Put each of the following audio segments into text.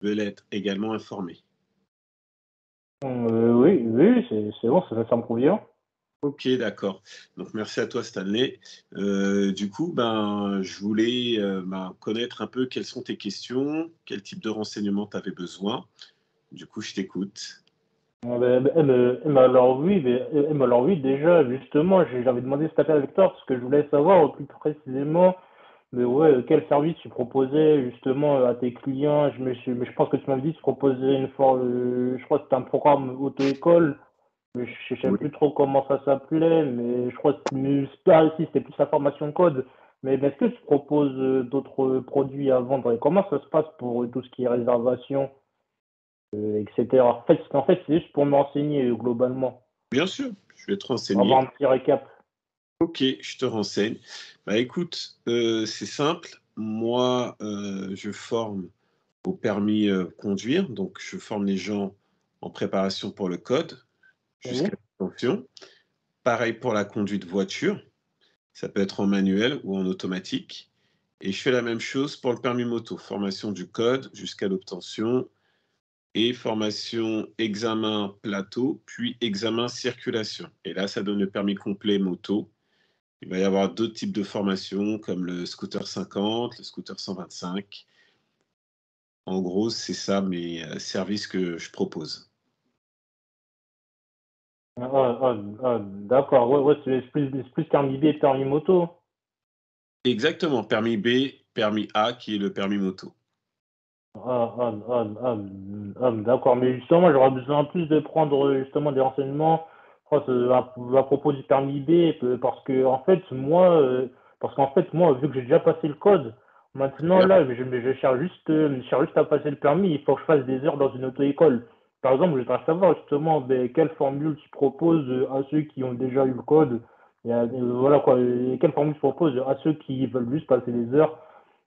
veulent être également informés. Oui, oui, c'est bon, ça me convient. Ok, d'accord. Donc merci à toi Stanley. Du coup, je voulais connaître un peu quelles sont tes questions, quel type de renseignements tu avais besoin. Du coup, je t'écoute. Alors oui, déjà, justement, j'avais demandé cet appel avec toi parce que je voulais savoir plus précisément, mais ouais, quel service tu proposais justement à tes clients. Mais je pense que tu m'avais dit que tu proposais une forme, je crois que c'était un programme auto-école, mais je sais Oui. plus trop comment ça s'appelait, mais je crois que c'était plus la formation code. Mais est-ce que tu proposes d'autres produits à vendre et comment ça se passe pour tout ce qui est réservation, etc. En fait, c'est juste pour m'enseigner globalement. Bien sûr, je vais te On va avoir renseigner. un petit récap. Ok, je te renseigne. Écoute, c'est simple. Moi, je forme au permis conduire, donc je forme les gens en préparation pour le code Oui. jusqu'à l'obtention. Pareil pour la conduite voiture, ça peut être en manuel ou en automatique. Et je fais la même chose pour le permis moto, formation du code jusqu'à l'obtention et formation examen plateau, puis examen circulation. Et là, ça donne le permis complet moto. Il va y avoir d'autres types de formations comme le scooter 50, le scooter 125. En gros, c'est ça mes services que je propose. D'accord. Ouais, ouais, c'est plus permis B et permis moto. Exactement, permis B, permis A qui est le permis moto. D'accord. Mais justement, moi, j'aurais besoin plus de prendre justement des renseignements je crois, à propos du permis B, parce qu'en fait, moi, vu que j'ai déjà passé le code, Très maintenant, bien. là, je cherche juste à passer le permis. Il faut que je fasse des heures dans une auto-école. Par exemple, je voudrais savoir justement quelle formule tu proposes à ceux qui ont déjà eu le code. Voilà quoi, quelle formule tu proposes à ceux qui veulent juste passer des heures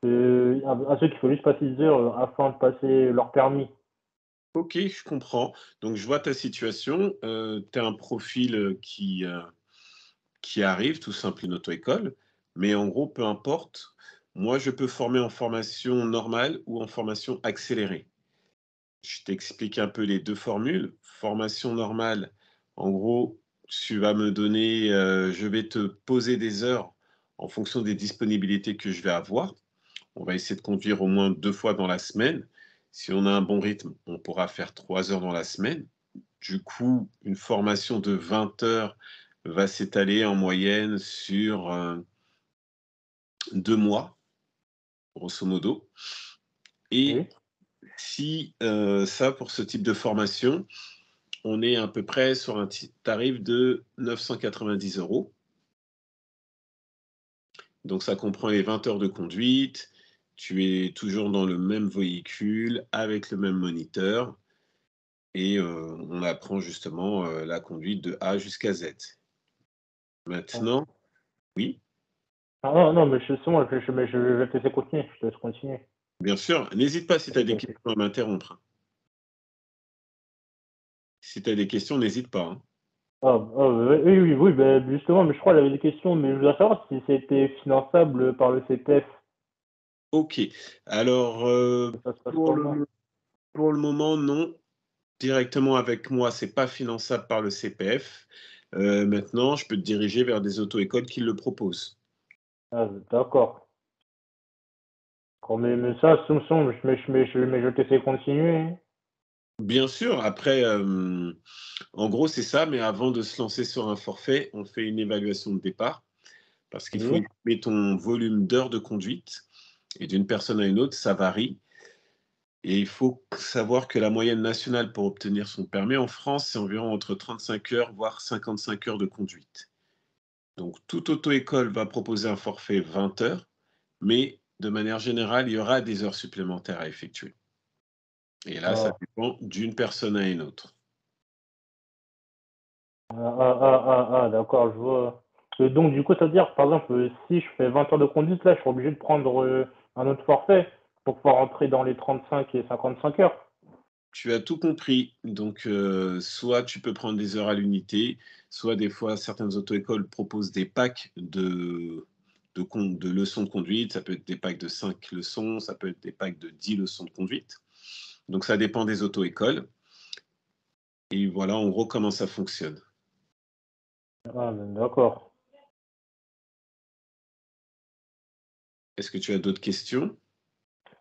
à ceux qui veulent juste passer des heures afin de passer leur permis. Ok, je comprends. Donc, je vois ta situation. Tu as un profil qui arrive, tout simple, une auto-école. Mais en gros, peu importe. Moi, je peux former en formation normale ou en formation accélérée. Je t'explique un peu les deux formules. Formation normale, en gros, tu vas me donner, je vais te poser des heures en fonction des disponibilités que je vais avoir. On va essayer de conduire au moins 2 fois dans la semaine. Si on a un bon rythme, on pourra faire 3 heures dans la semaine. Du coup, une formation de 20 heures va s'étaler en moyenne sur 2 mois, grosso modo. Et Oui. si ça, pour ce type de formation, on est à peu près sur un tarif de 990 euros. Donc ça comprend les 20 heures de conduite, tu es toujours dans le même véhicule, avec le même moniteur, et on apprend justement la conduite de A jusqu'à Z. Maintenant, oui, Ah non, non, mais justement, je vais te laisser continuer. Je te laisse continuer. bien sûr, n'hésite pas si tu as des Ok. questions à m'interrompre, hein. Si tu as des questions, n'hésite pas, hein. Oui, oui, oui, oui, justement, mais je crois qu'il y avait des questions, mais je voudrais savoir si c'était finançable par le CPF. Ok, alors Ça se passe pour comment? le moment, non. Directement avec moi, c'est pas finançable par le CPF. Maintenant, je peux te diriger vers des auto-écoles qui le proposent. Ah, d'accord. Mais ça, mais je te laisse continuer. Bien sûr, après, en gros, c'est ça, mais avant de se lancer sur un forfait, on fait une évaluation de départ parce qu'il faut Oui. estimer ton volume d'heures de conduite et d'une personne à une autre, ça varie. Et il faut savoir que la moyenne nationale pour obtenir son permis en France, c'est environ entre 35 heures, voire 55 heures de conduite. Donc, toute auto-école va proposer un forfait 20 heures, mais de manière générale, il y aura des heures supplémentaires à effectuer. Et là, ça Ah, dépend d'une personne à une autre. d'accord, je vois. Donc, du coup, c'est-à-dire, par exemple, si je fais 20 heures de conduite, là, je suis obligé de prendre un autre forfait pour pouvoir entrer dans les 35 et 55 heures. Tu as tout compris. Donc, soit tu peux prendre des heures à l'unité, soit des fois, certaines auto-écoles proposent des packs de leçons de conduite. Ça peut être des packs de 5 leçons, ça peut être des packs de 10 leçons de conduite. Donc, ça dépend des auto-écoles. Et voilà, en gros, comment ça fonctionne. Ah, d'accord. Est-ce que tu as d'autres questions?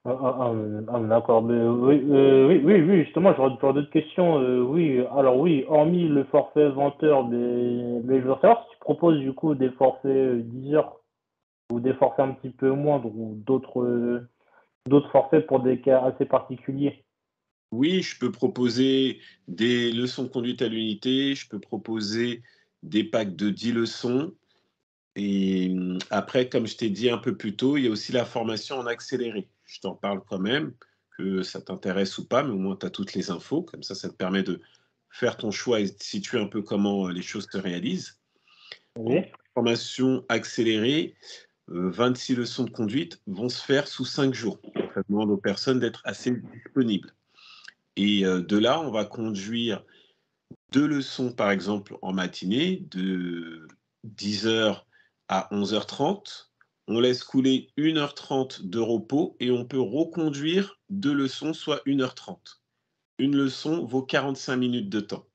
D'accord. Mais oui, oui, justement, j'aurais d'autres questions. Oui, alors oui, hormis le forfait 20 heures, mais je veux savoir si tu proposes du coup des forfaits 10 heures ou des forfaits un petit peu moindres ou d'autres forfaits pour des cas assez particuliers. Oui, je peux proposer des leçons de conduite à l'unité, je peux proposer des packs de 10 leçons. Et après, comme je t'ai dit un peu plus tôt, il y a aussi la formation en accéléré. Je t'en parle quand même, que ça t'intéresse ou pas, mais au moins tu as toutes les infos. Comme ça te permet de faire ton choix et de situer un peu comment les choses se réalisent. En Oui. formation accélérée, 26 leçons de conduite vont se faire sous 5 jours. Donc, ça demande aux personnes d'être assez disponibles. Et de là, on va conduire 2 leçons, par exemple, en matinée, de 10 heures à 11h30. On laisse couler 1h30 de repos et on peut reconduire 2 leçons, soit 1h30. Une leçon vaut 45 minutes de temps.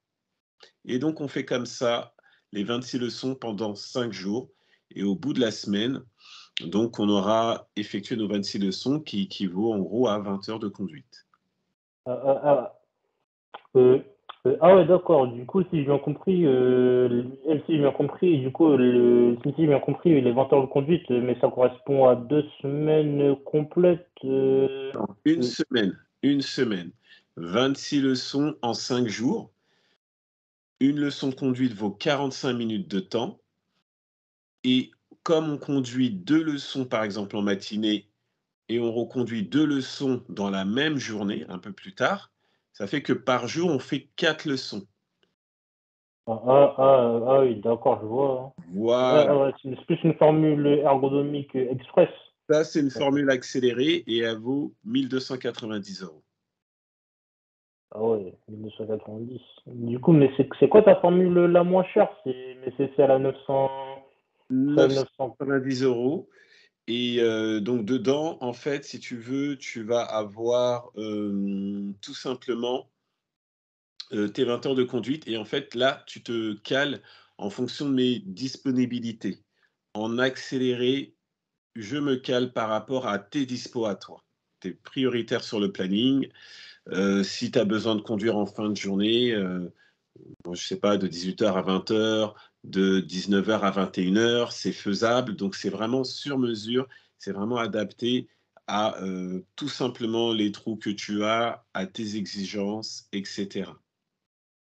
Et donc, on fait comme ça les 26 leçons pendant 5 jours. Et au bout de la semaine, donc, on aura effectué nos 26 leçons qui équivaut en gros à 20 heures de conduite. Ah, ah, ah, euh, ah ouais, d'accord. Du coup, si j'ai bien compris, si j'ai bien compris, du coup, si j'ai bien compris, les 20 heures de conduite, mais ça correspond à 2 semaines complètes. Non, une Euh, semaine, une semaine. 26 leçons en 5 jours. Une leçon de conduite vaut 45 minutes de temps. Et comme on conduit 2 leçons, par exemple, en matinée, et on reconduit 2 leçons dans la même journée, un peu plus tard, ça fait que par jour, on fait 4 leçons. oui, d'accord, je vois, hein. Voilà. Ouais, c'est plus une formule ergonomique express. Ça, c'est une formule accélérée et elle vaut 1 290 €. Ah ouais, 1290. Du coup, mais c'est quoi ta formule la moins chère? Mais c'est celle à 900, celle à 900. 990 € et donc dedans, en fait, si tu veux, tu vas avoir, tout simplement, tes 20 heures de conduite et en fait, là, tu te cales en fonction de mes disponibilités. En accéléré, je me cale par rapport à tes dispos à toi. Tu es prioritaire sur le planning. Si tu as besoin de conduire en fin de journée, bon, je sais pas, de 18 heures à 20 heures, de 19 heures à 21 heures, c'est faisable. Donc, c'est vraiment sur mesure, c'est vraiment adapté à tout simplement les trous que tu as, à tes exigences, etc.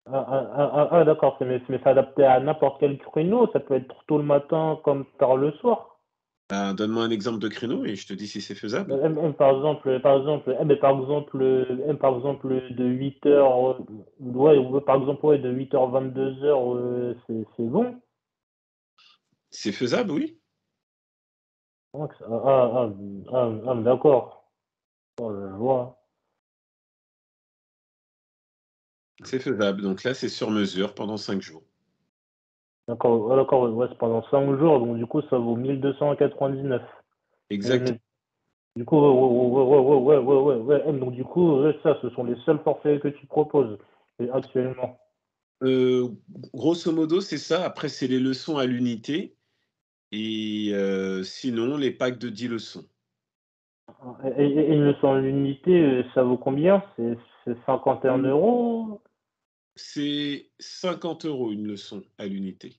D'accord, mais c'est adapté à n'importe quel créneau, ça peut être tôt le matin comme tard le soir. Ben, donne-moi un exemple de créneau et je te dis si c'est faisable. Par exemple, de 8 heures, ouais, ou par exemple, ouais, de 8 heures 22 heures, c'est bon. C'est faisable, oui. D'accord. Oh, je vois. C'est faisable. Donc là, c'est sur mesure pendant 5 jours. D'accord, ouais, c'est pendant 5 jours, donc du coup, ça vaut 1299. Exactement. Mais du coup, ouais, donc du coup, ouais, ça, ce sont les seuls forfaits que tu proposes actuellement. Euh, Grosso modo, c'est ça. Après, c'est les leçons à l'unité et sinon, les packs de 10 leçons. Et une leçon à l'unité, ça vaut combien? C'est 51 Mmh. euros? C'est 50 € une leçon à l'unité.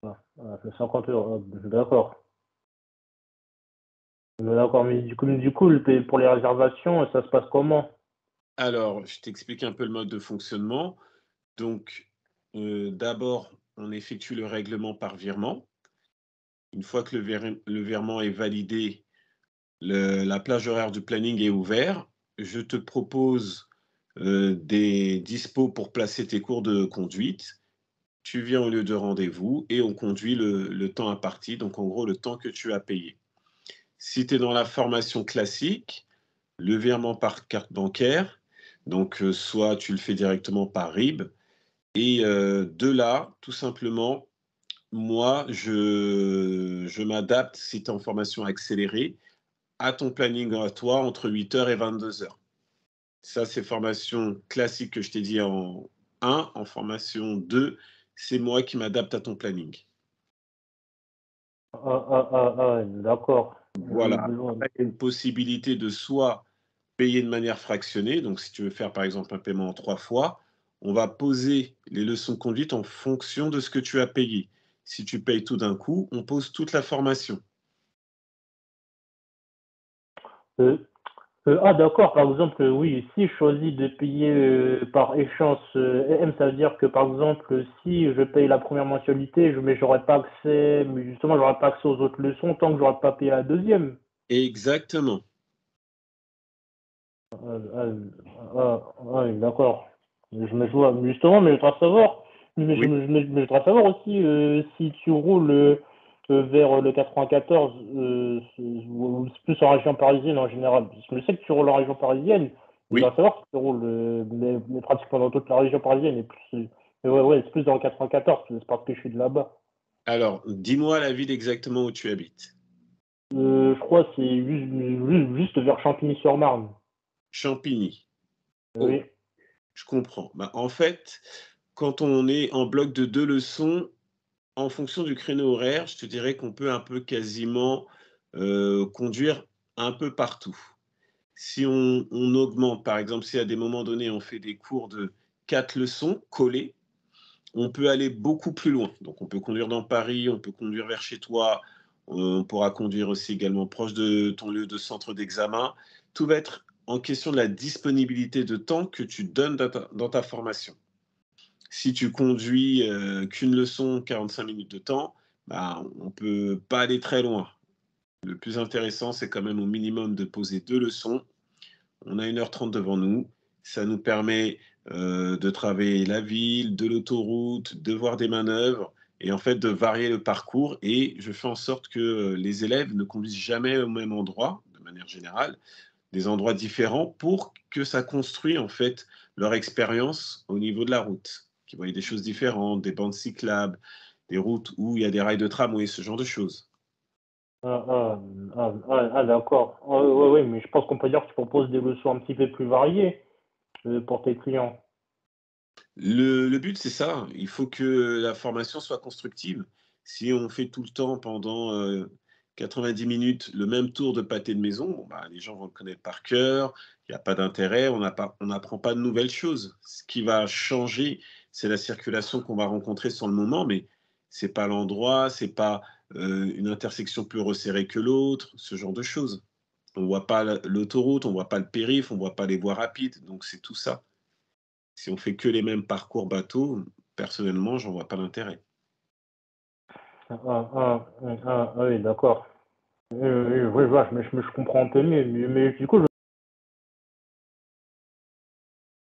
C'est 50 euros. D'accord. D'accord, mais du coup, pour les réservations, ça se passe comment? Alors, je t'explique un peu le mode de fonctionnement. Donc, d'abord, on effectue le règlement par virement. Une fois que le virement est validé, la plage horaire du planning est ouverte. Je te propose, des dispos pour placer tes cours de conduite. Tu viens au lieu de rendez-vous et on conduit le temps imparti, donc en gros le temps que tu as payé. Si tu es dans la formation classique, le virement par carte bancaire, donc soit tu le fais directement par RIB et de là, tout simplement, moi je m'adapte, si tu es en formation accélérée, à ton planning à toi entre 8 heures et 22 heures. Ça, c'est formation classique que je t'ai dit en 1. En formation 2, c'est moi qui m'adapte à ton planning. D'accord. Voilà. Après, il y a une possibilité de soit payer de manière fractionnée, donc si tu veux faire par exemple un paiement en 3 fois, on va poser les leçons de conduite en fonction de ce que tu as payé. Si tu payes tout d'un coup, on pose toute la formation. Euh, d'accord, par exemple, oui, si je choisis de payer par échéance M, ça veut dire que par exemple, si je paye la première mensualité, mais j'aurais pas accès, mais justement, j'aurais pas accès aux autres leçons tant que j'aurais pas payé la deuxième. Exactement. Oui, d'accord. Je vois, justement, mais je voudrais savoir, Oui. je voudrais savoir aussi si tu roules vers le 94, ou plus en région parisienne en général. Parce que je sais que tu roules en région parisienne, mais je Oui. voudrais savoir si tu roules mais pratiquement dans toute la région parisienne. Et plus, ouais, c'est plus dans le 94, c'est parce que je suis de là-bas. Alors, dis-moi la ville exactement où tu habites. Je crois que c'est juste vers Champigny-sur-Marne. Champigny. Oh, Oui. je comprends. Bah, en fait, quand on est en bloc de 2 leçons, en fonction du créneau horaire, je te dirais qu'on peut un peu quasiment, conduire un peu partout. Si on augmente, par exemple, si à des moments donnés, on fait des cours de 4 leçons collées, on peut aller beaucoup plus loin. Donc on peut conduire dans Paris, on peut conduire vers chez toi, on pourra conduire aussi également proche de ton lieu de centre d'examen. Tout va être en question de la disponibilité de temps que tu donnes dans ta formation. Si tu conduis, qu'une leçon, 45 minutes de temps, bah, on peut pas aller très loin. Le plus intéressant, c'est quand même au minimum de poser 2 leçons. On a 1h30 devant nous. Ça nous permet, de travailler la ville, de l'autoroute, de voir des manœuvres et en fait de varier le parcours et je fais en sorte que, les élèves ne conduisent jamais au même endroit, de manière générale, des endroits différents pour que ça construit en fait leur expérience au niveau de la route. Qu'ils voient des choses différentes, des bandes cyclables, des routes où il y a des rails de tramway, ce genre de choses. D'accord. Ouais, ouais, mais je pense qu'on peut dire que tu proposes des leçons un petit peu plus variées pour tes clients. Le but, c'est ça. Il faut que la formation soit constructive. Si on fait tout le temps pendant 90 minutes le même tour de pâté de maison, bon, bah, les gens vont le connaître par cœur. Il n'y a pas d'intérêt. On n'apprend pas de nouvelles choses. Ce qui va changer, c'est la circulation qu'on va rencontrer sur le moment, mais c'est pas l'endroit, c'est pas une intersection plus resserrée que l'autre, ce genre de choses. On voit pas l'autoroute, on voit pas le périph', on voit pas les voies rapides. Donc c'est tout ça. Si on fait que les mêmes parcours bateau, personnellement, j'en vois pas l'intérêt. Oui, d'accord. Oui, oui, oui, je vois, je comprends un peu mieux. Mais du coup,